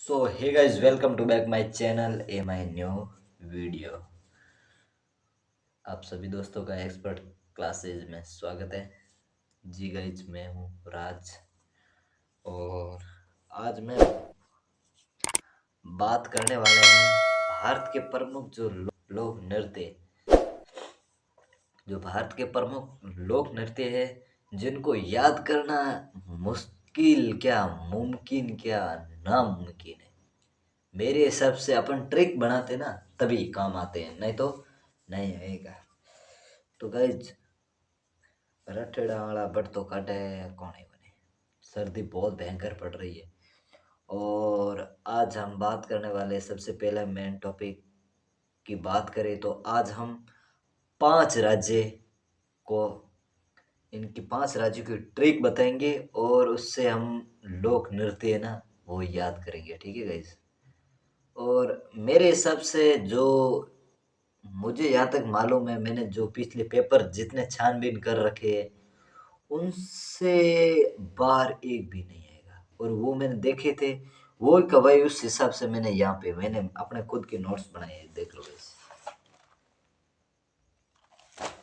So hey guys, welcome to back my channel a my new video। आप सभी दोस्तों का एक्सपर्ट क्लासेज में स्वागत है। जी गाइज, मैं हूँ राज और आज मैं बात करने वाला हूँ भारत के प्रमुख जो लोक नृत्य, जो भारत के प्रमुख लोक नृत्य है जिनको याद करना मुश्किल क्या मुमकिन क्या नामुमकिन है। मेरे हिसाब से अपन ट्रिक बनाते ना तभी काम आते हैं, नहीं तो नहीं आएगा। तो गाइज, रठेड़ा वाला बट तो काटे कौन है बने। सर्दी बहुत भयंकर पड़ रही है और आज हम बात करने वाले सबसे पहले मेन टॉपिक की बात करें तो आज हम 5 राज्य को, इनकी 5 राज्यों की ट्रिक बताएंगे और उससे हम लोक नृत्य है ना वो याद करेंगे। ठीक है गाइज। और मेरे हिसाब से जो मुझे यहाँ तक मालूम है, मैंने जो पिछले पेपर जितने छानबीन कर रखे हैं उनसे बाहर एक भी नहीं आएगा। और वो मैंने देखे थे, वो कवाई उस हिसाब से मैंने यहाँ पे मैंने अपने खुद के नोट्स बनाए हैं। देख लो guys,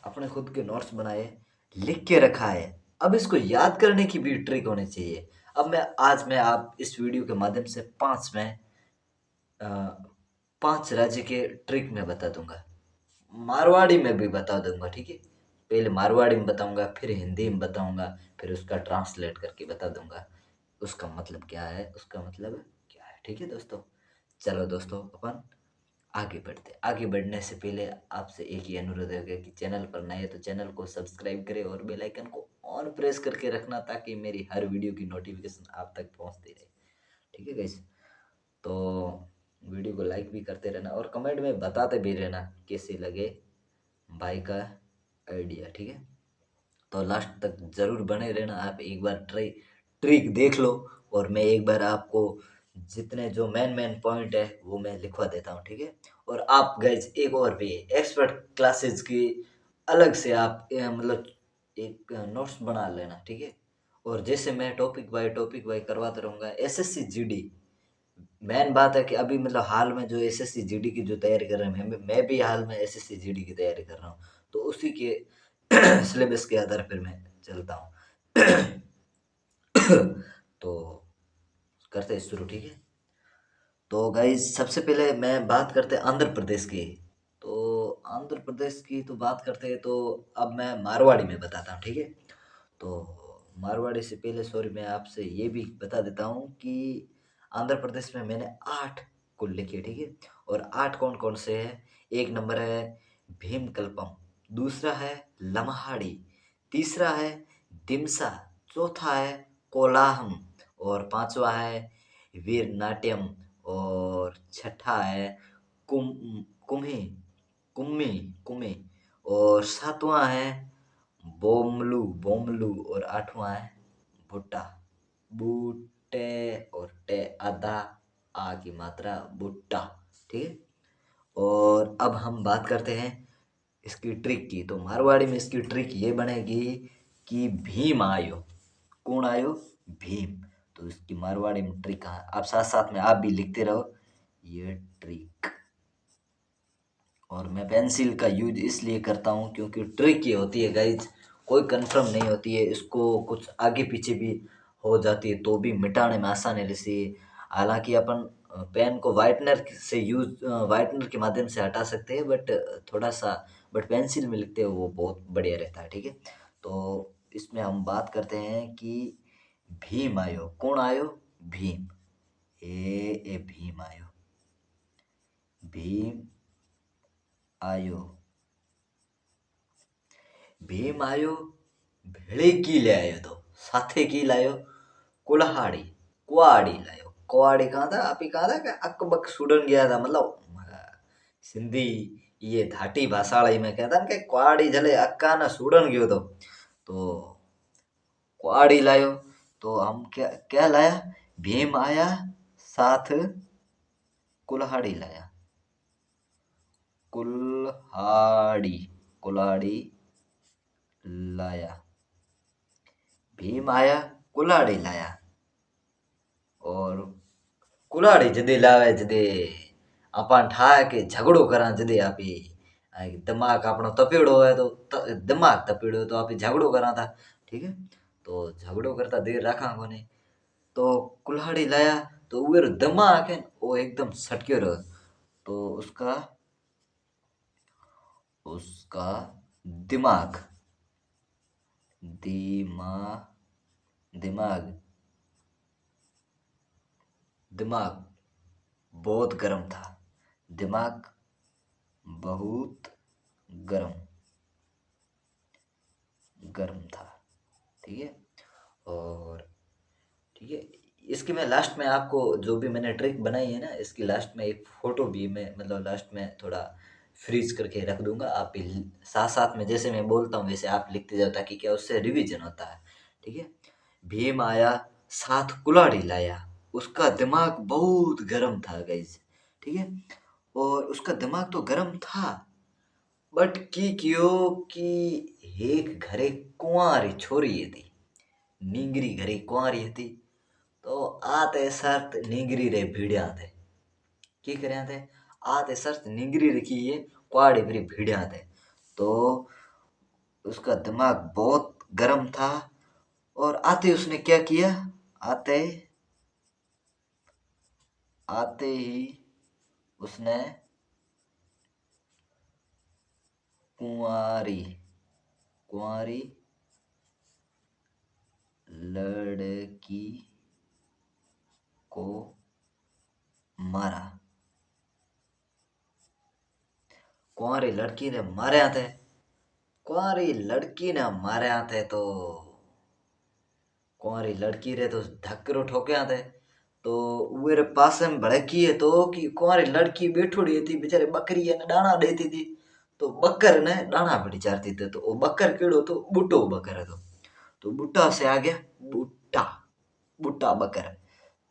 अपने खुद के नोट्स बनाए, लिख के रखा है। अब इसको याद करने की भी ट्रिक होनी चाहिए। अब मैं आप इस वीडियो के माध्यम से 5 राज्य के ट्रिक में बता दूंगा। मारवाड़ी में भी बता दूंगा, ठीक है। पहले मारवाड़ी में बताऊंगा, फिर हिंदी में बताऊंगा, फिर उसका ट्रांसलेट करके बता दूंगा उसका मतलब क्या है, उसका मतलब क्या है। ठीक है दोस्तों, चलो दोस्तों अपन आगे बढ़ते। आगे बढ़ने से पहले आपसे एक ही अनुरोध है कि चैनल पर नए हैं तो चैनल को सब्सक्राइब करें और बेल आइकन को ऑन प्रेस करके रखना ताकि मेरी हर वीडियो की नोटिफिकेशन आप तक पहुंचती रहे। ठीक है गाइस। तो वीडियो को लाइक भी करते रहना और कमेंट में बताते भी रहना कैसे लगे भाई का आइडिया। ठीक है, तो लास्ट तक जरूर बने रहना। आप एक बार ट्रिक देख लो और मैं एक बार आपको जितने जो मेन मेन पॉइंट है वो मैं लिखवा देता हूँ। ठीक है, और आप गाइज एक और भी एक्सपर्ट क्लासेस की अलग से आप मतलब एक नोट्स बना लेना। ठीक है, और जैसे मैं टॉपिक बाय करवाता रहूँगा। एसएससी जीडी, मेन बात है कि अभी मतलब हाल में जो एसएससी जीडी की जो तैयारी कर रहे हैं, मैं भी हाल में एसएससी जीडी की तैयारी कर रहा हूँ। तो उसी के सिलेबस के आधार पर मैं चलता हूँ। तो करते हैं शुरू। ठीक है, तो गाइज सबसे पहले मैं बात करते हैं आंध्र प्रदेश की। तो आंध्र प्रदेश की तो बात करते हैं, तो अब मैं मारवाड़ी में बताता हूँ। ठीक है, तो मारवाड़ी से पहले सॉरी मैं आपसे ये भी बता देता हूँ कि आंध्र प्रदेश में मैंने 8 कुल लिखे। ठीक है, और 8 कौन कौन से हैं। एक नंबर है भीमकल्पम, दूसरा है लमहाड़ी, तीसरा है दिमसा, चौथा है कोलाहम, और पांचवा है वीर नाट्यम, और छठा है कुम कुम्ही कुम्मी कुम्मी, और सातवां है बोमलू, और आठवां है भुट्टा, बूटे, और टे आधा आ की मात्रा भुट्टा। ठीक है, और अब हम बात करते हैं इसकी ट्रिक की। तो मारवाड़ी में इसकी ट्रिक ये बनेगी कि भीम आयो। कौन आयो? भीम। तो इसकी मारवाड़ी में ट्रिक आप साथ साथ में आप भी लिखते रहो ये ट्रिक। और मैं पेंसिल का यूज इसलिए करता हूँ क्योंकि ट्रिक ये होती है गाइज, कोई कंफर्म नहीं होती है, इसको कुछ आगे पीछे भी हो जाती है तो भी मिटाने में आसानी रहती है। हालांकि अपन पेन को वाइटनर के माध्यम से हटा सकते हैं, बट थोड़ा सा बट पेंसिल में लिखते हो वो बहुत बढ़िया रहता है। ठीक है, तो इसमें हम बात करते हैं कि भीम आयो। कौन आयो? भीम। ए भीम आयो, भीम आयो, भीम आयो, भेड़े की ले आयो, तो साथे की लायो कुल्हाड़ी, कुआड़ी लायो। कुआड़ी कहाँ था? आप ही कहाँ था कि अक बक सुडन गया था, मतलब सिंधी ये धाटी भाषा वाली में कहता ना कि कुआड़ी झले अक्का ना सुडन गयो तो कुआड़ी लायो। तो हम क्या क्या लाया? भीम आया, साथ कुल्हाड़ी लाया, कुल्हाड़ी, कुल्हाड़ी लाया। भीम आया, कुल्हाड़ी लाया, और कुल्हाड़ी जदे लावे जदे अपन ठा के झगड़ो करा जदे आपी दिमाग अपनो तपेड़ो है तो दिमाग तपेड़ो तो आपी झगड़ो करा था। ठीक है। तो झगड़ो करता देर रखा कोने। तो कुल्हाड़ी लाया तो वो दिमाग है वो एकदम सटक्यो रहो। तो उसका उसका दिमाग दिमाग दिमाग दिमाग बहुत गर्म था। दिमाग बहुत गर्म गर्म था। ठीक है। और ठीक है। इसकी मैं लास्ट में आपको जो भी मैंने ट्रिक बनाई है ना इसकी लास्ट में एक फोटो भी मैं मतलब लास्ट में थोड़ा फ्रीज करके रख दूंगा। आप भी साथ साथ में जैसे मैं बोलता हूँ वैसे आप लिखते जाओ ताकि क्या उससे रिवीजन होता है। ठीक है। भीम आया साथ कुल्हाड़ी लाया उसका दिमाग बहुत गर्म था गाइस। ठीक है। और उसका दिमाग तो गर्म था बट की क्यों कि एक घरे कुंवारी छोरी थी नींगरी घरे कुंवारी थी। तो आते सर्त नींगरी रे भिड़िया थे की करया थे आते सर्त नींगरी रखी है कुआड़ी फिर भिड़िया थे। तो उसका दिमाग बहुत गर्म था और आते उसने क्या किया आते आते ही उसने कुंवारी कुंवारी लड़की को मारा। कुंवारी लड़की ने मारे थे कुंवारी लड़की ने मारे थे। तो कुंवारी लड़की रे तो धक्करो ठोकया थे। तो उरे पास में भड़की है तो कि कुंवारी लड़की बैठोड़ी थी बेचारे बकरी ने दाना देती थी। तो बकर ने दाना बड़ी चारती थी तो वो बकर केड़ो तो बुड्ढो बकर है तो बुड्ढा से आ गया बुड्ढा बुड्ढा बकर।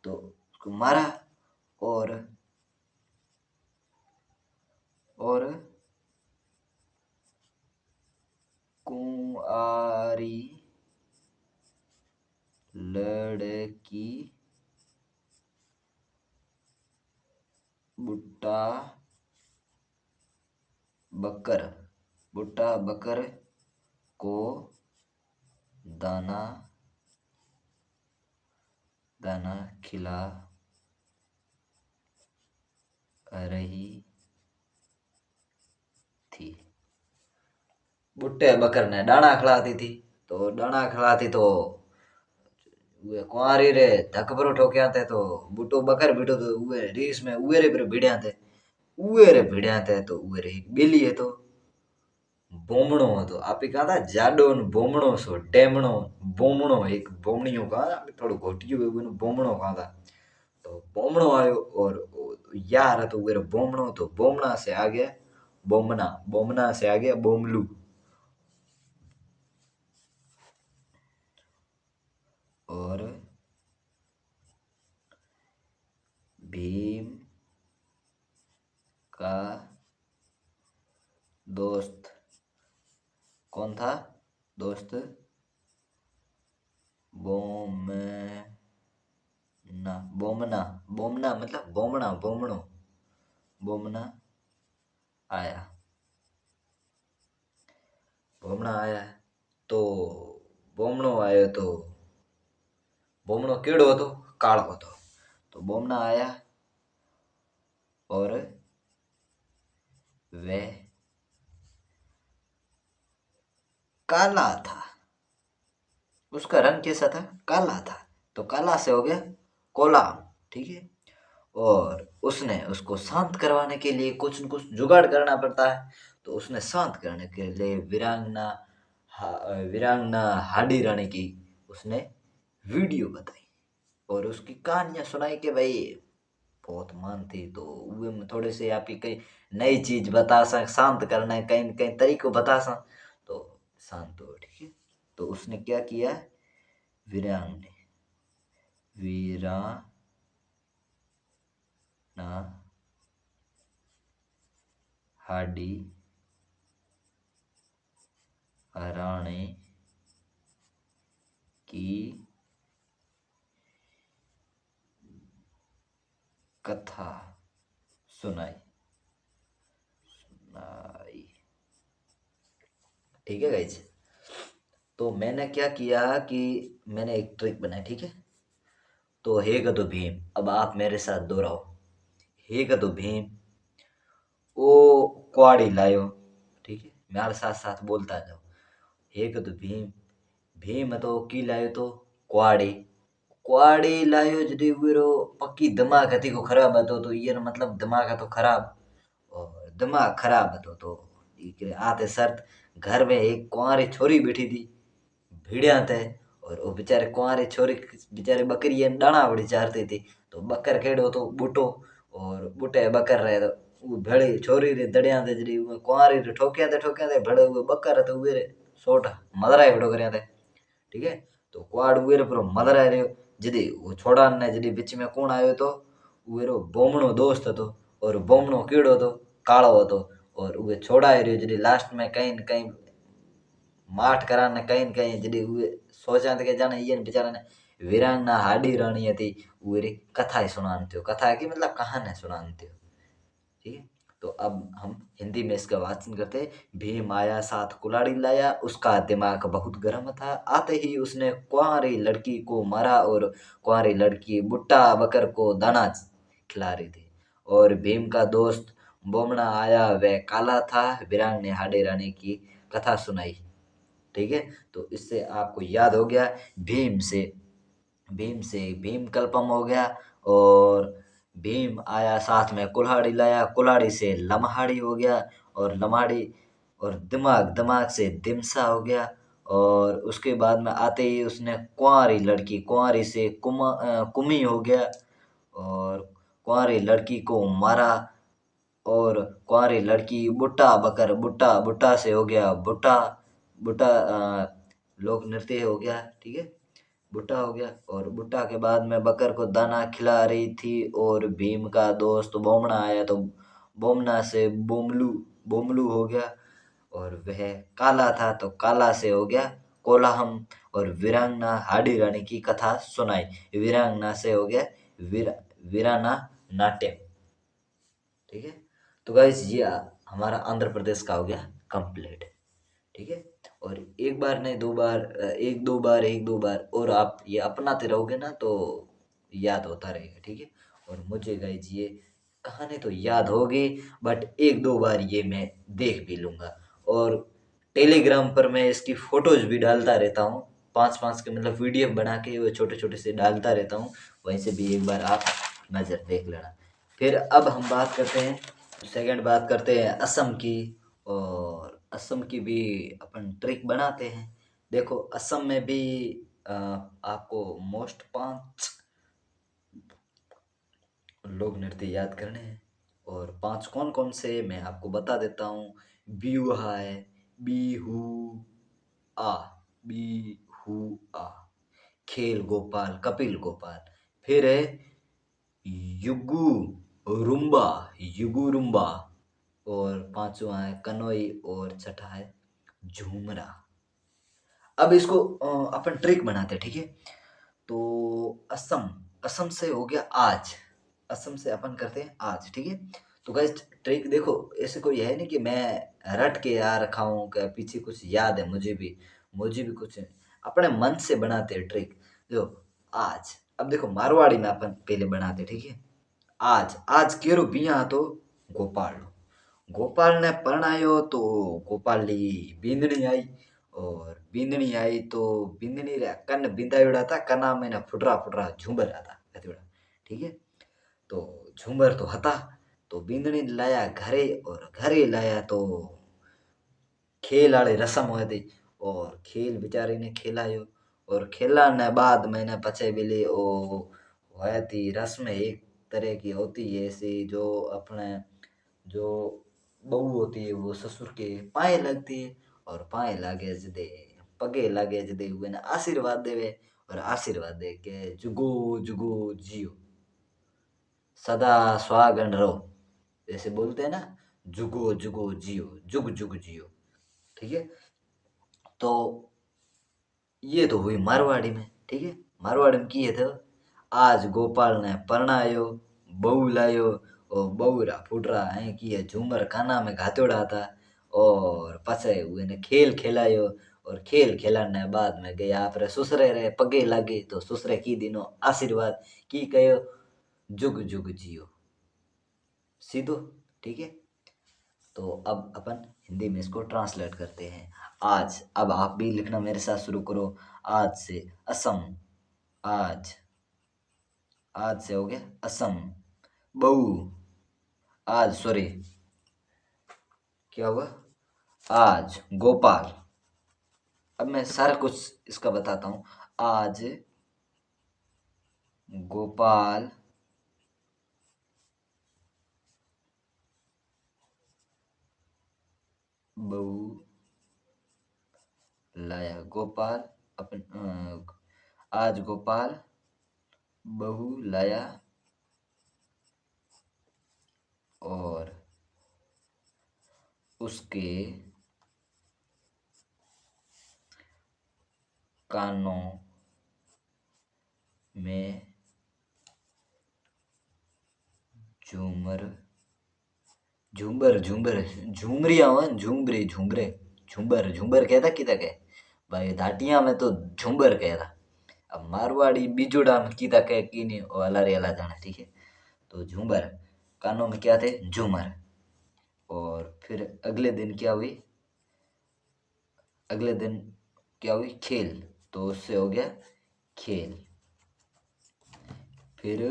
तो उसको मारा और और कुंवारी लड़की बुड्ढा बकर बुड्ढा बकर को दाना दाना खिला रही थी। बुट्टे बकर ने डाना खिलाती थी। तो डाना खिलाती तो वे कुंवारी रे धक पर ठोक्या थे। तो बुट्टो बकर बिठो तो उए रीस में उए रे पर भिड़्या थे उए रे भिड़्या थे। तो उए रे एक बेली है तो बोमणो હતો આપી કહેતા જાડો ને બોમણો છો ટેમણો બોમણો એક બોમણીઓ કहा थोड़ो घोटियो एगो बोमणो कहा। तो बोमणो आयो और यार तो वो बोमणो तो बोमणा से आ गया बोमना बोमना से आ गया बोमलू। और भीम का दोस्त कौन था दोस्त बोमना बोमना बोमना मतलब बोमना बोमणो बोमना आया बोमणा आया। तो बोमणो आयो तो बोमणो केड़ो હતો કાળો હતો। तो बोमना आया और वह काला था। उसका रंग कैसा था काला था। तो काला से हो गया कोला। ठीक है। और उसने उसको शांत करवाने के लिए कुछ न कुछ जुगाड़ करना पड़ता है। तो उसने शांत करने के लिए वीरांगना हाडी रानी की उसने वीडियो बताई और उसकी कहानियां सुनाई कि भाई बहुत मानती तो वे में थोड़े से आप ही कई नई चीज बता सक शांत करना है कहीं कहीं तरीको बता सक तो शांत हो। ठीक है। तो उसने क्या किया वीरांग ने वीराना हाडी रानी की कथा सुनाई सुनाई। ठीक है गाइज। तो मैंने क्या किया कि मैंने एक ट्रिक बनाई, ठीक है। तो हे गदो भीम, अब आप मेरे साथ दोहराओ। हे गदो भीम, ओ कुआड़ी लायो। ठीक है, मेरे साथ साथ बोलता जाओ। हे गदो भीम, भीम तो की लायो तो कुआड़ी। कुआड़ी लायो जदी वेरो पक्की दिमाग हती को खराब हतो, तो ये मतलब दिमाग हतो खराब। और दिमाग खराब हतो तो इकरे आते शर्त घर में एक कुंवारी छोरी बैठी थी भेड़िया थे। और वो बेचारे कुंवारी छोरी बेचारे बकरी ये दाना बड़ी चारती थी। तो बकर केड़ो तो बूटो, और बूटे बकर रहे तो वो भेड़ी छोरी रे दड़िया थे जरी कुंवारी रे ठोकिया थे भड़े हुए बकर तो वे सोट मदरा बड़ो करया थे। ठीक है। तो कुआड़ उरे पर मदरा रे जदी वो छोड़ा ने जदी बीच में कौन आयो तो उरो बोमणो दोस्त હતો। और बोमणो कीड़ो तो काळो હતો। और उहे छोड़ा रे जदी लास्ट में कहीं न कहीं माठ कराने कहीं न कहीं जदी उहे सोचा थे कि जाने ये बेचारा ने वीरांगना हाडी रानी हती उरी कथा सुनान थियो। कथा की मतलब कहानी सुनान थियो। ठीक है। तो अब हम हिंदी में इसका वाचन करते हैं। भीम आया साथ कुल्हाड़ी लाया, उसका दिमाग बहुत गर्म था। आते ही उसने कुंवारी लड़की को मारा और कुंवारी लड़की बुट्टा बकर को दाना खिला रही थी। और भीम का दोस्त बोमना आया, वह काला था। वीरांग ने हाडे रानी की कथा सुनाई। ठीक है। तो इससे आपको याद हो गया भीम से भीम कल्पम हो गया। और भीम आया साथ में कुल्हाड़ी लाया, कुल्हाड़ी से लम्हाड़ी हो गया। और लम्हाड़ी और दिमाग दिमाग से दिमसा हो गया। और उसके बाद में आते ही उसने कुंवारी लड़की कुंवारी से कुमी हो गया। और कुंवारी लड़की को मारा। और कुंवारी लड़की बुट्टा बकर बुट्टा बुट्टा से हो गया बुट्टा बुट्टा लोक नृत्य हो गया। ठीक है। बुट्टा हो गया। और बुट्टा के बाद में बकर को दाना खिला रही थी। और भीम का दोस्त बोमना आया तो बोमना से बोमलू बोमलू हो गया। और वह काला था तो काला से हो गया कोलाहम। और वीरांगना हाडी रानी की कथा सुनाई। वीरांगना से हो गया वीराना नाट्य। ठीक है। तो गाइस ये हमारा आंध्र प्रदेश का हो गया कंप्लीट। ठीक है। और एक बार नहीं दो बार एक दो बार और आप ये अपनाते रहोगे ना तो याद होता रहेगा। ठीक है। और मुझे गाइज ये कहानी तो याद होगी, बट एक दो बार ये मैं देख भी लूंगा। और टेलीग्राम पर मैं इसकी फोटोज भी डालता रहता हूँ। पांच पांच के मतलब वीडियो बना के वो छोटे छोटे से डालता रहता हूँ। वहीं से भी एक बार आप नजर देख लेना। फिर अब हम बात करते हैं, सेकंड बात करते हैं असम की। और असम की भी अपन ट्रिक बनाते हैं। देखो असम में भी आपको मोस्ट 5 लोक नृत्य याद करने हैं। और 5 कौन कौन से मैं आपको बता देता हूँ। बिहुआ है, बीहू आ, बीहू आ, खेल गोपाल कपिल गोपाल। फिर है युगू रुम्बा, युगू रुम्बा। और पांचवा है कनोई और छठा है झूमरा। अब इसको अपन ट्रिक बनाते हैं। ठीक है। तो असम असम से हो गया आज। असम से अपन करते हैं आज। ठीक है। तो गाइस ट्रिक देखो, ऐसे कोई है नहीं कि मैं रट के आ रखा हूँ कि पीछे कुछ याद है मुझे भी कुछ अपने मन से बनाते हैं ट्रिक। देखो आज, अब देखो मारवाड़ी में अपन पहले बनाते हैं। ठीक है। आज आज केरो बिया तो गोपाल गोपाल ने परणायो तो गोपाल ली बींदनी आई। और बींदनी आई तो बींदनी रे कन बिंदायोड़ा था, कना में ना फुटरा फुटरा झूमर आता हथेड़ा। ठीक है। तो झूमर तो हता। तो बींदनी लाया घरे और घरे लाया तो खेल आड़े रसम हुए थी। और खेल बेचारी ने खेलायो। और खेला ने बाद मैंने पचे बिली ओ हुए थी रस्म एक तरह की होती है ऐसी, जो अपने जो बहू होती है वो ससुर के पाए लगती है। और पाए लागे जदे पगे लागे जदे हुए ने आशीर्वाद देवे। और आशीर्वाद दे के जुगो जुगो जियो, सदा सुहागन रहो, जैसे बोलते हैं ना, जुगो जुगो जियो, जुग जुग जियो। ठीक है। तो ये तो हुई मारवाड़ी में। ठीक है। मारवाड़ी में की है तो आज गोपाल ने परणायो बहू लायो और बहुरा फुटरा है कि ये झूमर खाना में घातोड़ा था। और पाछे उन्हें खेल खेलायो और खेल खेलाने बाद में गया आपरे ससुरे रे पगे लागे तो ससुरे की दिनो आशीर्वाद की कहो जुग जुग जियो। सीधो ठीक है। तो अब अपन हिंदी में इसको ट्रांसलेट करते हैं। आज अब आप भी लिखना मेरे साथ शुरू करो। आज से असम। आज। आज से हो गया असम। बहू। आज सॉरी क्या हुआ। आज गोपाल। अब मैं सारा कुछ इसका बताता हूँ। आज गोपाल बहू लाया। गोपाल अपन आज गोपाल बहू लाया और उसके कानों में झूमर झूमर झूमर झूमरिया हुआ झूमरे झूमरे झूमर झूमर कहता किता कहे भाई धाटिया में तो झूमर कहता। अब मारवाड़ी बिजुड़ा में किता कहे की नहीं वो अलारे अला जाने ठीक है। तो झूमर कानों में क्या थे झूमर। और फिर अगले दिन क्या हुई। अगले दिन क्या हुई खेल। तो उससे हो गया खेल। फिर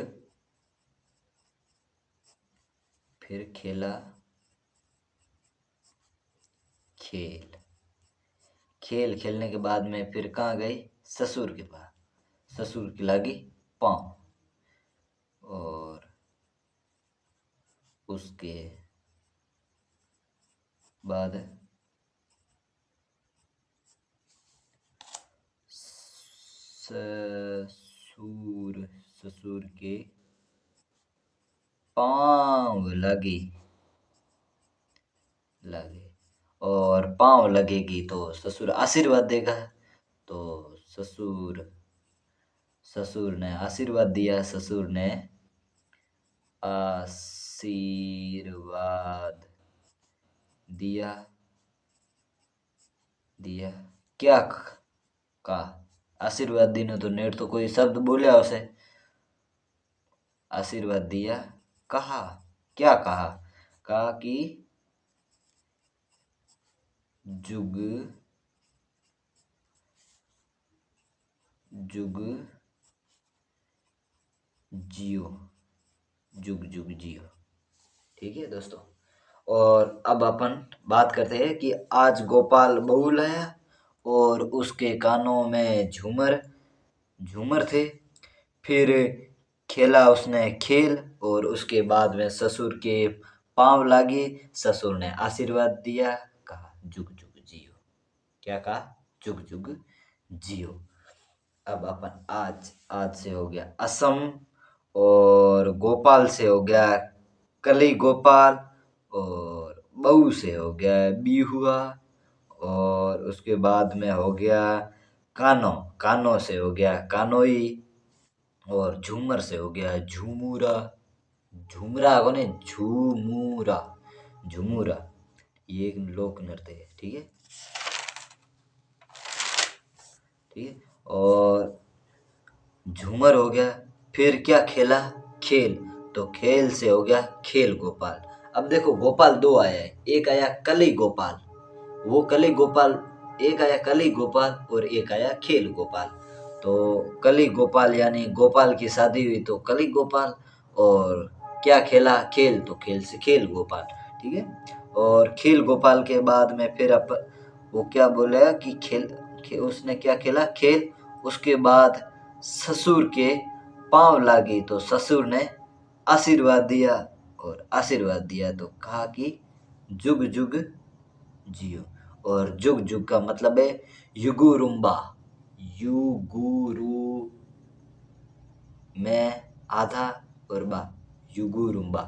खेला खेल। खेल खेलने के बाद में फिर कहाँ गई ससुर के पास। ससुर की लागी पाँव। और उसके बाद ससुर ससुर के पाँव लगी लगे। और पाँव लगेगी तो ससुर आशीर्वाद देगा। तो ससुर ससुर ने आशीर्वाद दिया। ससुर ने आशीर्वाद दिया दिया क्या का आशीर्वाद दीनो तो नेट तो कोई शब्द बोलिया उसे। आशीर्वाद दिया कहा क्या कहा। कहा कि जुग जुग जियो। जुग जुग जियो। ठीक है दोस्तों। और अब अपन बात करते हैं कि आज गोपाल बहू लाया और उसके कानों में झूमर झूमर थे। फिर खेला उसने खेल और उसके बाद में ससुर के पांव लागे। ससुर ने आशीर्वाद दिया कहा जुग जुग जियो। क्या कहा जुग जुग जियो। अब अपन आज आज से हो गया असम और गोपाल से हो गया कली गोपाल और बहू से हो गया बिहुआ। और उसके बाद में हो गया कानो कानो से हो गया कानोई। और झूमर से हो गया झूमुरा। झूमरा को नहीं झूमुरा झूमुरा। ये एक लोक नृत्य है ठीक है। ठीक है। और झूमर हो गया। फिर क्या खेला खेल। तो खेल से हो गया खेल गोपाल। अब देखो गोपाल दो आया है। एक आया कली गोपाल वो कली गोपाल। एक आया कली गोपाल और एक आया खेल गोपाल। तो कली गोपाल यानी गोपाल की शादी हुई तो कली गोपाल। और क्या खेला खेल तो खेल से खेल गोपाल। ठीक है। और खेल गोपाल के बाद में फिर वो क्या बोला कि उसने क्या खेला खेल। उसके बाद ससुर के पांव लागी तो ससुर ने आशीर्वाद दिया। और आशीर्वाद दिया तो कहा कि जुग जुग जियो। और जुग जुग का मतलब है युगुरुम्बा। युगुरु में आधा और बा युगुरुम्बा।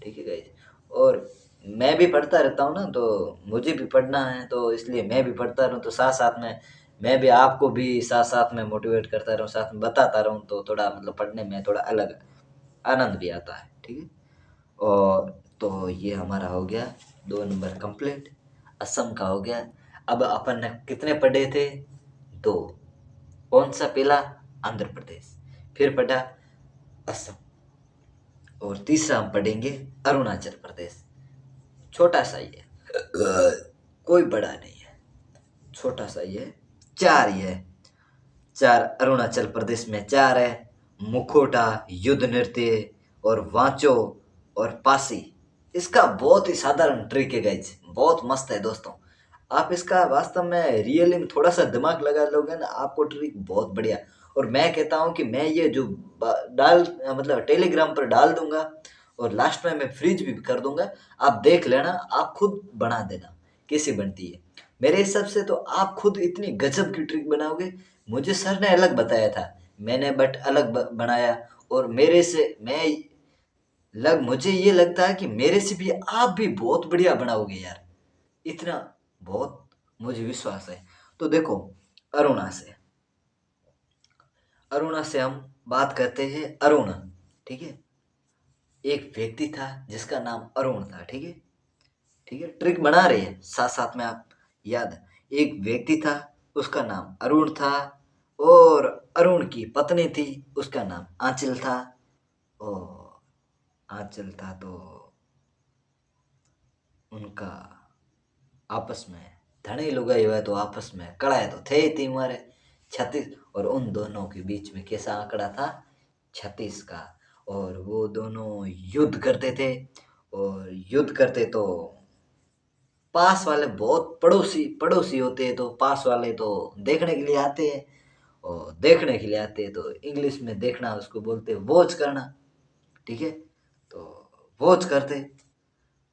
ठीक है गाइस। और मैं भी पढ़ता रहता हूँ ना तो मुझे भी पढ़ना है तो इसलिए मैं भी पढ़ता रहूँ तो साथ साथ में मैं भी आपको भी साथ साथ में मोटिवेट करता रहूँ साथ में बताता रहूँ तो थोड़ा मतलब पढ़ने में थोड़ा अलग आनंद भी आता है। ठीक है। और तो ये हमारा हो गया 2 नंबर कंप्लीट। असम का हो गया। अब अपन ने कितने पढ़े थे? 2। कौन सा पहला? आंध्र प्रदेश। फिर पढ़ा असम। और तीसरा हम पढ़ेंगे अरुणाचल प्रदेश। छोटा सा ही है, कोई बड़ा नहीं है, छोटा सा ही है। 4 ही है। 4 अरुणाचल प्रदेश में 4 है। मुखोटा, युद्ध नृत्य और वांचो और पासी। इसका बहुत ही साधारण ट्रिक है गाइज, बहुत मस्त है दोस्तों। आप इसका वास्तव में रियली में थोड़ा सा दिमाग लगा लोगे ना, आपको ट्रिक बहुत बढ़िया। और मैं कहता हूँ कि मैं ये जो डाल मतलब टेलीग्राम पर डाल दूंगा और लास्ट में मैं फ्रीज भी कर दूंगा। आप देख लेना, आप खुद बना देना कैसी बनती है। मेरे हिसाब से तो आप खुद इतनी गजब की ट्रिक बनाओगे। मुझे सर ने अलग बताया था, मैंने बट अलग बनाया। और मेरे से मैं मुझे ये लगता है कि मेरे से भी आप भी बहुत बढ़िया बनाओगे यार। इतना बहुत मुझे विश्वास है। तो देखो, अरुणा से अरुणा से हम बात करते हैं। अरुण, ठीक है। एक व्यक्ति था जिसका नाम अरुण था, ठीक है। ठीक है, ट्रिक बना रहे हैं साथ साथ में आप। याद है, एक व्यक्ति था, उसका नाम अरुण था। और अरुण की पत्नी थी, उसका नाम आंचल था। और आंचल था तो उनका आपस में धनी लुगाई हुआ, तो आपस में कड़ाए तो थे ही थी हमारे 36। और उन दोनों के बीच में कैसा आंकड़ा था? 36 का। और वो दोनों युद्ध करते थे। और युद्ध करते तो पास वाले बहुत पड़ोसी पड़ोसी होते हैं, तो पास वाले तो देखने के लिए आते हैं। और देखने के लिए आते हैं तो इंग्लिश में देखना उसको बोलते हैं वॉच करना, ठीक है। तो वॉच करते।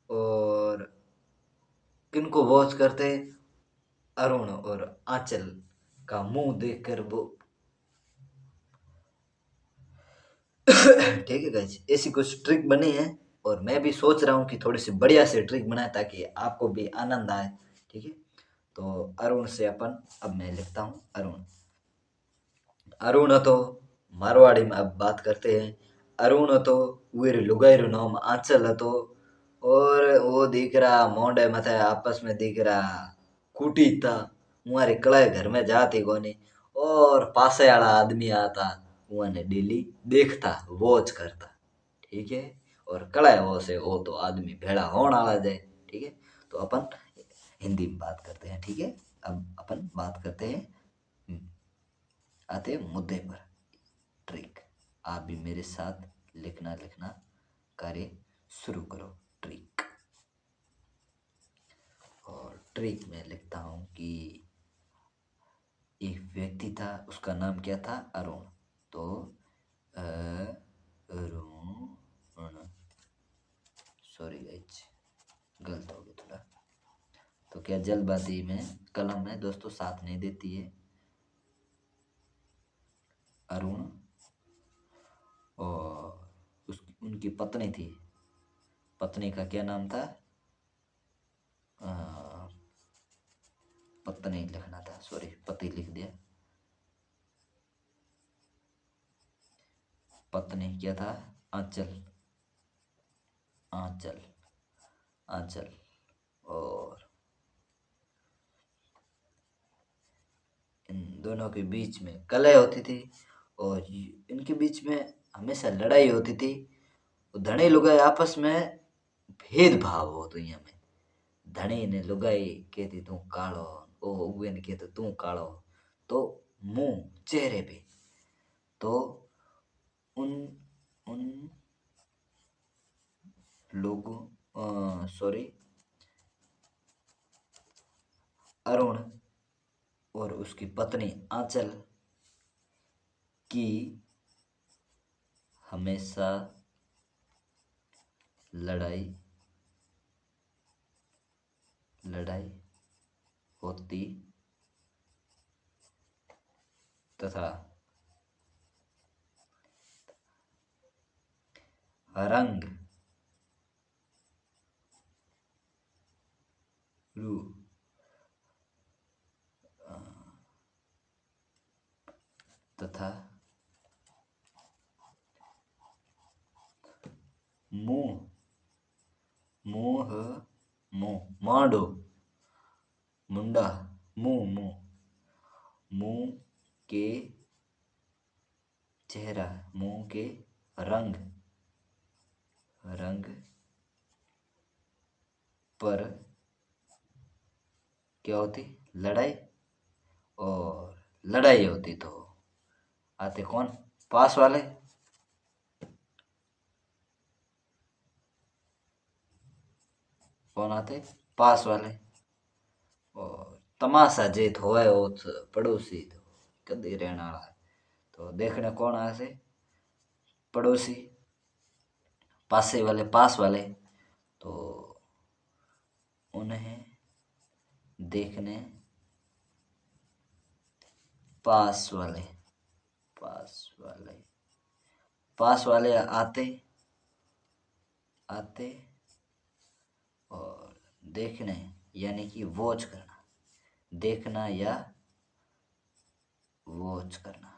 और किनको वॉच करते? अरुण और आंचल का मुंह देखकर वो ठीक है गाइस, ऐसी कुछ ट्रिक बनी है। और मैं भी सोच रहा हूँ कि थोड़ी सी बढ़िया से ट्रिक बनाए ताकि आपको भी आनंद आए, ठीक है। तो अरुण से अपन, अब मैं लिखता हूँ अरुण। अरुण तो मारवाड़ी में अब बात करते हैं। अरुण तो वीर लुगाईरू नाम आंचल तो। और वो दिख रहा मोंडे मथे आपस में दिख रहा कूटी था। मुआरे कड़ाए घर में जाती कोनी। और पासे वाला आदमी आता, उन्हें डेली देखता, वॉच करता, ठीक है। और कड़ाए वो से वो तो आदमी भेड़ा होने वाला जाए, ठीक है। तो अपन हिंदी में बात करते हैं, ठीक है। अब अपन बात करते हैं, आते हैं मुद्दे पर। ट्रिक, आप भी मेरे साथ लिखना लिखना कार्य शुरू करो। ट्रिक। और ट्रिक में लिखता हूँ कि एक व्यक्ति था, उसका नाम क्या था? अरुण। तो अरुण, सॉरी गाइज, गलत हो गया थोड़ा। तो क्या जल्दबाजी में कलम है दोस्तों साथ नहीं देती है। अरुण और उनकी पत्नी थी। पत्नी का क्या नाम था? अ, पत्नी लिखना था, सॉरी पति लिख दिया। पत्नी क्या था? आंचल। आंचल। आंचल। और इन दोनों के बीच में कलह होती थी। और इनके बीच में हमेशा लड़ाई होती थी। धनी लुगाई आपस में भेदभाव हो दुनिया में। धनी ने लुगाई कहती तू कालो, ओ उगे ने कहते तू कालो। तो मुंह चेहरे पे, तो उन उन लोगों, सॉरी, अरुण और उसकी पत्नी आंचल की हमेशा लड़ाई लड़ाई होती तथा रंग रू तथा मुंह, मुंह, मुंह, मांडो, मुंडा, मुंह, मुंह, मुंह के चेहरा, मुंह के रंग, रंग पर क्या होती? लड़ाई। और लड़ाई होती तो आते कौन? पास वाले। कौन आते? पास वाले। और तमाशा जे होए वो पड़ोसी तो कदी रहने वाला है। तो देखने कौन आए से? पड़ोसी। पासे वाले, पास वाले। तो उन्हें देखने पास वाले, पास वाले, पास वाले आते, आते और देखने यानी कि वॉच करना, देखना या वॉच करना,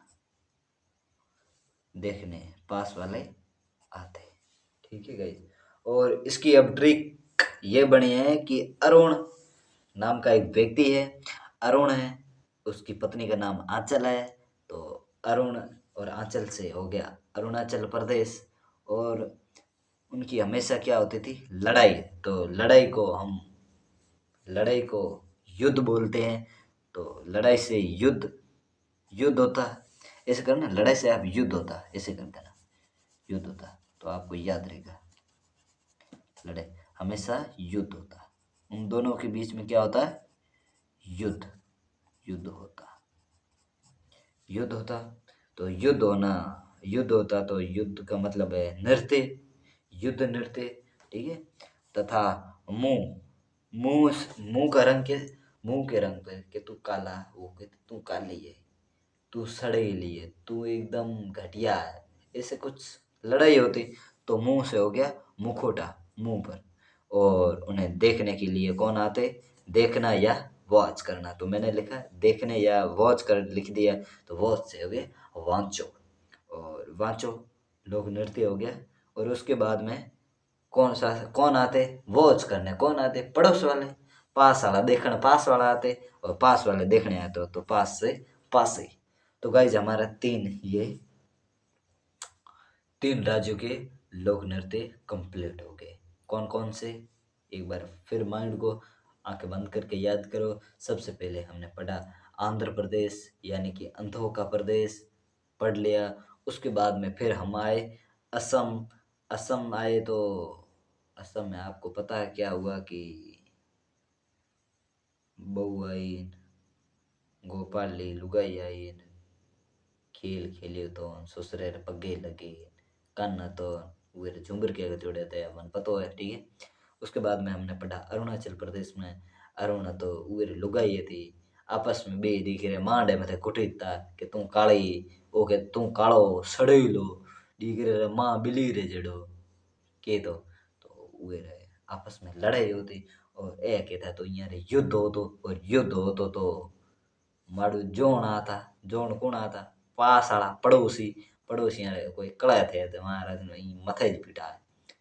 देखने पास वाले आते। ठीक है गाइस। और इसकी अब ट्रिक ये बनी है कि अरुण नाम का एक व्यक्ति है, अरुण है, उसकी पत्नी का नाम आंचल है। तो अरुण और आंचल से हो गया अरुणाचल प्रदेश। और उनकी हमेशा क्या होती थी? लड़ाई। तो लड़ाई को युद्ध बोलते हैं। तो लड़ाई से युद्ध, युद्ध होता है। ऐसे करना, लड़ाई से आप युद्ध होता है, ऐसे कर देना, युद्ध होता है। तो आपको याद रहेगा, लड़ाई हमेशा युद्ध होता है। उन दोनों के बीच में क्या होता है? युद्ध, युद्ध होता, युद्ध होता। तो युद्ध होना, युद्ध होता तो युद्ध का मतलब है नृत्य, युद्ध नृत्य। ठीक है। तथा मुंह, मुंह का रंग के, मुंह के रंग पे कि तू काला, वो कहते तू काली है, तू सड़ेली है, तू एकदम घटिया है, ऐसे कुछ लड़ाई होती। तो मुंह से हो गया मुखोटा, मुंह पर। और उन्हें देखने के लिए कौन आते? देखना या वॉच करना। तो मैंने लिखा देखने या वॉच कर लिख दिया। तो वॉच से हो गया वांचो। और वांचो लोक नृत्य हो गया। और उसके बाद में कौन आते? वॉच करने कौन आते? पड़ोस वाले। पास वाला देखने पास वाला आते, और पास वाले देखने आते तो पास से पास ही। तो गाइज हमारा तीन राज्यों के लोक नृत्य कंप्लीट हो गए। कौन कौन से? एक बार फिर माइंड को आंखें बंद करके याद करो। सबसे पहले हमने पढ़ा आंध्र प्रदेश यानी कि अंधों का प्रदेश, पढ़ लिया। उसके बाद में फिर हम आए असम। असम आए तो असम में आपको पता है क्या हुआ कि बहू आई, गोपाली लुगाई आई, खेल खेलियो तो ससुरे पगे लगे, कान्हा तो वे झुमर के जोड़े थे, मन पतो है। ठीक है। उसके बाद में हमने पढ़ा अरुणाचल प्रदेश में, अरुण तो वे लुगाई थी, आपस में बे दिख रहे मांडे में थे कुटिता कि तू काली, ओ के तू कालो सड़ेलो, दिख रहे मां बिली रे जड़ो के तो वे रहे आपस में लड़ाई होती। और ए कहता तो यहाँ रे युद्ध हो और युद्ध हो तो मारू जोन आता, जोन कौन आता? पास वाला पड़ोसी, पड़ोसी यार कोई कड़ा थे तो महाराज ने मथे पिटा है।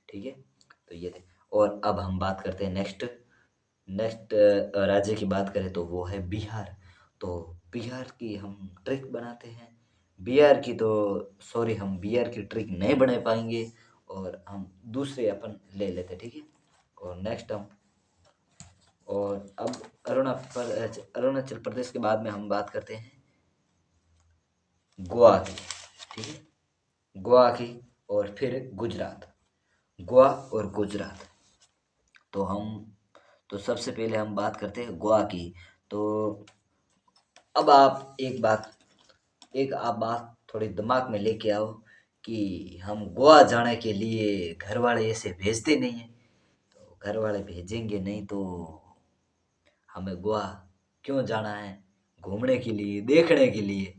ठीक है। तो ये थे। और अब हम बात करते हैं नेक्स्ट, नेक्स्ट राज्य की बात करें तो वो है बिहार। तो बिहार की हम ट्रिक बनाते हैं। बिहार की तो सॉरी, हम बिहार की ट्रिक नहीं बना पाएंगे, और हम दूसरे अपन ले लेते। ठीक है। और नेक्स्ट हम, और अब अरुणाचल प्रदेश के बाद में हम बात करते हैं गोवा की। ठीक है। गोवा की और फिर गुजरात, गोवा और गुजरात। तो हम, तो सबसे पहले हम बात करते हैं गोवा की। तो अब आप एक आप बात थोड़ी दिमाग में लेके आओ कि हम गोवा जाने के लिए घर वाले ऐसे भेजते नहीं हैं। तो घर वाले भेजेंगे नहीं तो हमें गोवा क्यों जाना है? घूमने के लिए, देखने के लिए।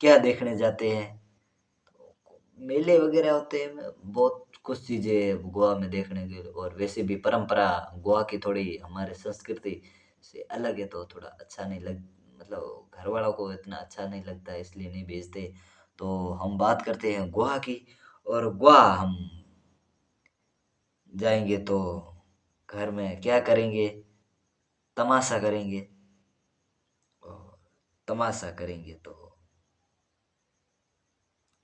क्या देखने जाते हैं? मेले वगैरह होते हैं, बहुत कुछ चीजें गोवा में देखने के लिए। और वैसे भी परंपरा गोवा की थोड़ी हमारे संस्कृति से अलग है, तो थोड़ा अच्छा नहीं लग, मतलब घर वालों को इतना अच्छा नहीं लगता है, इसलिए नहीं भेजते। तो हम बात करते हैं गोवा की। और गोवा हम जाएंगे तो घर में क्या करेंगे? तमाशा करेंगे। और तमाशा करेंगे तो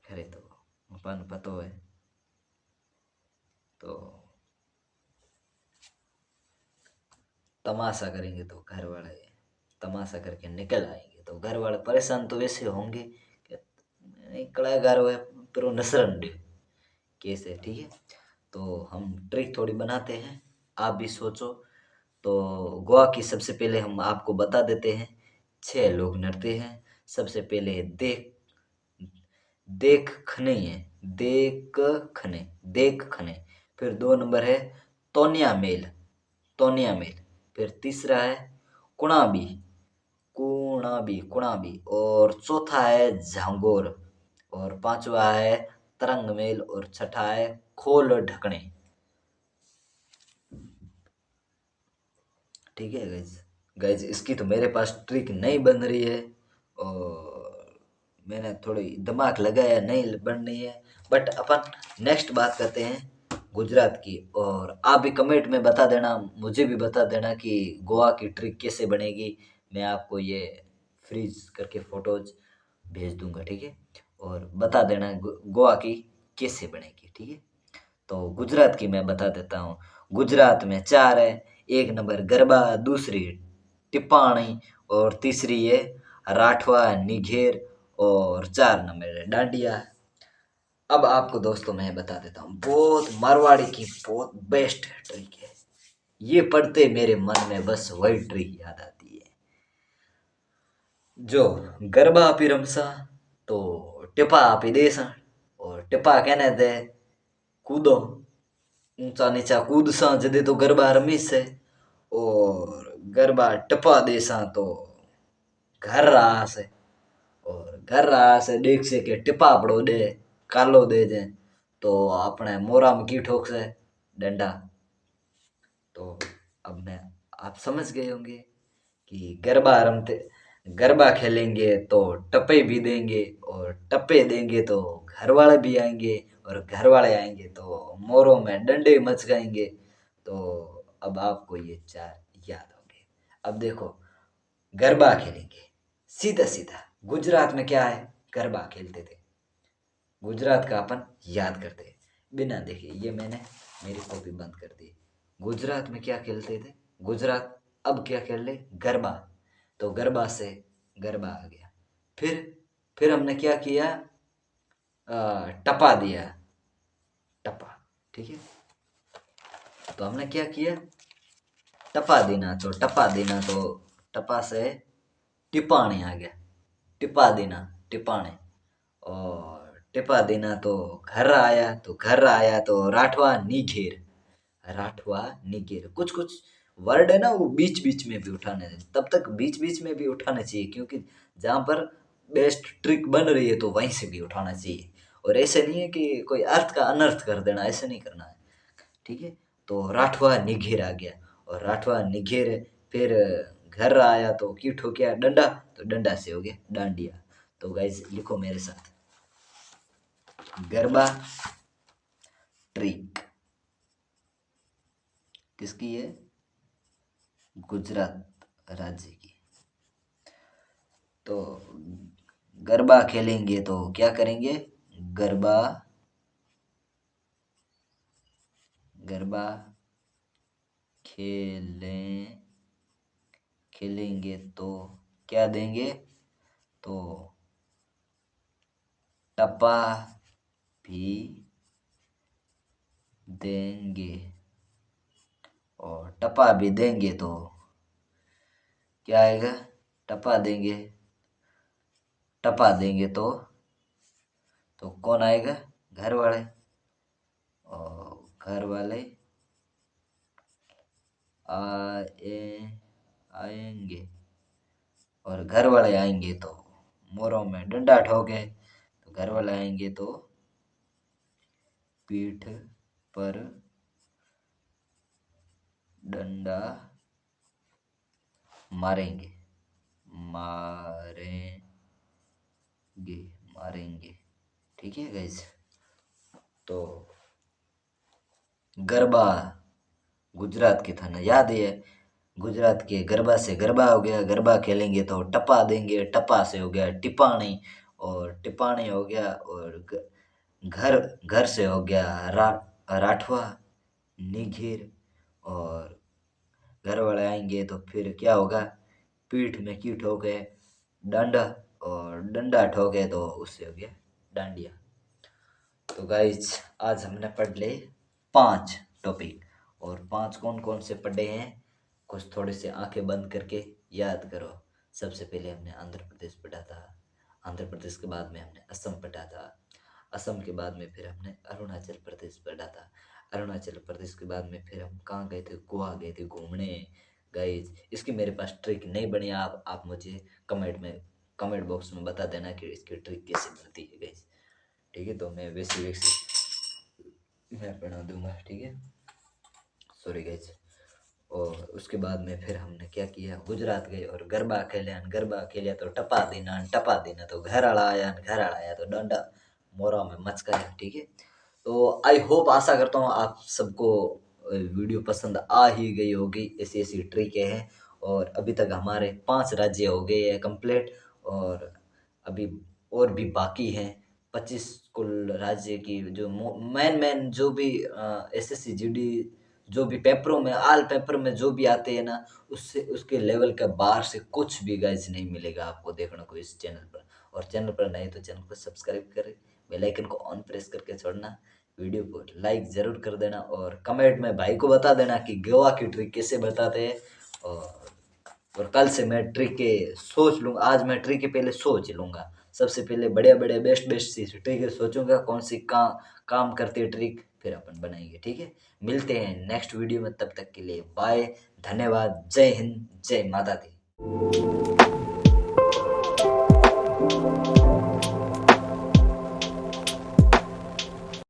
खरे तो अपन पतो है। तो तमाशा करेंगे तो घर वाले तमाशा करके निकल आएंगे तो घर वाले परेशान तो वैसे होंगे कि निकला घर है पर नसरन दे कैसे, ठीक है। तो हम ट्रिक थोड़ी बनाते हैं, आप भी सोचो। तो गोवा की सबसे पहले हम आपको बता देते हैं। 6 लोग नृत्य हैं। सबसे पहले देख देख खने है। देख खने देख खने। फिर 2 नंबर है तोनिया मेल। तोनिया मेल। फिर तीसरा है कुणाबी। कुणाबी। और चौथा है झांगोर। और पांचवा है तरंग मेल। और छठा है खोल ढकने। ठीक है गाइज। गाइज इसकी तो मेरे पास ट्रिक नहीं बन रही है और मैंने थोड़ी दिमाग लगाया, नहीं बन रही है। बट अपन नेक्स्ट बात करते हैं गुजरात की। और आप भी कमेंट में बता देना, मुझे भी बता देना कि गोवा की ट्रिक कैसे बनेगी। मैं आपको ये फ्रीज करके फोटोज भेज दूंगा, ठीक है। और बता देना गोवा की कैसे बनेगी, ठीक है। तो गुजरात की मैं बता देता हूँ। गुजरात में 4 है। 1 नंबर गरबा, दूसरी टिप्पाणी और तीसरी है राठवा निघेर और 4 नंबर है डांडिया। अब आपको दोस्तों मैं बता देता हूँ, बहुत मारवाड़ी की बहुत बेस्ट ट्रिक है। ये पढ़ते मेरे मन में बस वही ट्रिक याद आती है। जो गरबा आपी रमसा तो टिपा आपी देसा। और टिपा कहने दे कूदो, ऊंचा नीचा कूद सा जदे तो गरबा रमी से। और गरबा टपा दे सा तो घर रहा से। और घर रहा से देख से के टिपा पड़ो दे कालो दे जे तो अपने मोरा में की ठोक से डंडा। तो अब मैं आप समझ गए होंगे कि गरबा खेलेंगे तो टप्पे भी देंगे और टप्पे देंगे तो घर वाले भी आएंगे और घर वाले आएंगे तो मोरों में डंडे मचकाएंगे। तो अब आपको ये 4 याद होंगे। अब देखो गरबा खेलेंगे सीधा सीधा। गुजरात में क्या है, गरबा खेलते थे। गुजरात का अपन याद करते हैं बिना देखे। ये मैंने मेरी कॉपी बंद कर दी। गुजरात में क्या खेलते थे? गुजरात अब क्या खेल ले? गरबा। तो गरबा से गरबा आ गया। फिर फिर हमने क्या किया? टपा दिया। टपा, ठीक है। तो हमने क्या किया? टपा देना तो टपा देना तो टपा से टिपाणी आ गया। टिपा देना टिपाणे। और टिपा देना तो घर आया तो घर आया तो राठवा निघेर। राठवा निघेर। कुछ कुछ वर्ड है ना वो बीच बीच में भी उठाने चाहिए, तब तक बीच बीच में भी उठाना चाहिए क्योंकि जहाँ पर बेस्ट ट्रिक बन रही है तो वहीं से भी उठाना चाहिए। और ऐसे नहीं है कि कोई अर्थ का अनर्थ कर देना, ऐसे नहीं करना है, ठीक है। तो राठवा निघेर आ गया। और राठवा निघेर फिर घर आया तो की ठोकिया डंडा। तो डंडा से हो गया डांडिया। तो गाइज लिखो मेरे साथ, गरबा ट्रिक किसकी है? गुजरात राज्य की। तो गरबा खेलेंगे तो क्या करेंगे? गरबा गरबा खेलें खेलेंगे तो क्या देंगे? तो टपा भी देंगे। और टपा भी देंगे तो क्या आएगा? टपा देंगे टपा देंगे तो कौन आएगा? घर वाले। और घर वाले आए आएंगे। और घर वाले आएंगे तो मोरों में डंडा ठोके। तो घर वाले आएंगे तो पीठ पर डंडा मारेंगे। मारेंगे मारेंगे, ठीक है गाइज। तो गरबा गुजरात की था ना, याद ही है। गुजरात के गरबा से गरबा हो गया, गरबा खेलेंगे तो टप्पा देंगे, टप्पा से हो गया टिपाणी, और टिपाणी हो गया, और घर घर से हो गया राठवा, निघिर, और घर वाले आएंगे तो फिर क्या होगा, पीठ में की ठोके डंडा, और डंडा ठोके तो उससे हो गया डांडिया। तो गाइज आज हमने पढ़ ले 5 टॉपिक, और 5 कौन कौन से पढ़े हैं, कुछ थोड़े से आंखें बंद करके याद करो। सबसे पहले हमने आंध्र प्रदेश पढ़ा था, आंध्र प्रदेश के बाद में हमने असम पढ़ा था, असम के बाद में फिर हमने अरुणाचल प्रदेश पढ़ा था, अरुणाचल प्रदेश के बाद में फिर हम कहाँ गए थे, गोवा गए थे घूमने। गाइज इसकी मेरे पास ट्रिक नहीं बनी, आप मुझे कमेंट बॉक्स में बता देना कि इसकी ट्रिक कैसे बनती है गाइज। ठीक है, तो मैं वैसे वैसे मैं बना दूंगा, ठीक है। Sorry guys. और उसके बाद में फिर हमने क्या किया, गुजरात गए और गरबा खेलिया तो टपा देना तो घर आला आया तो डंडा मोरा में मचकाया, ठीक है। तो आई होप, आशा करता हूँ आप सबको वीडियो पसंद आ ही गई होगी। ऐसी ऐसी ट्रिकें हैं, और अभी तक हमारे 5 राज्य हो गए हैं कंप्लीट, और अभी और भी बाकी हैं 25 कुल राज्य की, जो मेन मेन जो भी एसएससी जीडी जो भी पेपरों में, आल पेपर में जो भी आते हैं ना, उससे उसके लेवल का बाहर से कुछ भी गाइज नहीं मिलेगा आपको देखने को इस चैनल पर। और चैनल पर नए तो चैनल को सब्सक्राइब करें, बेल आइकन को ऑन प्रेस करके छोड़ना, वीडियो को लाइक जरूर कर देना, और कमेंट में भाई को बता देना कि गोवा की ट्रिक कैसे बताते हैं। और कल से मैं ट्रिक के सोच लूँगा, आज मैं ट्रिक के पहले सोच लूँगा, सबसे पहले बढ़िया बढ़िया बेस्ट बेस्ट सी ट्रिक सोचूंगा, कौन सी काम करती है ट्रिक, फिर अपन बनाएंगे, ठीक है। मिलते हैं नेक्स्ट वीडियो में, तब तक के लिए बाय, धन्यवाद, जय हिंद, जय माता दी।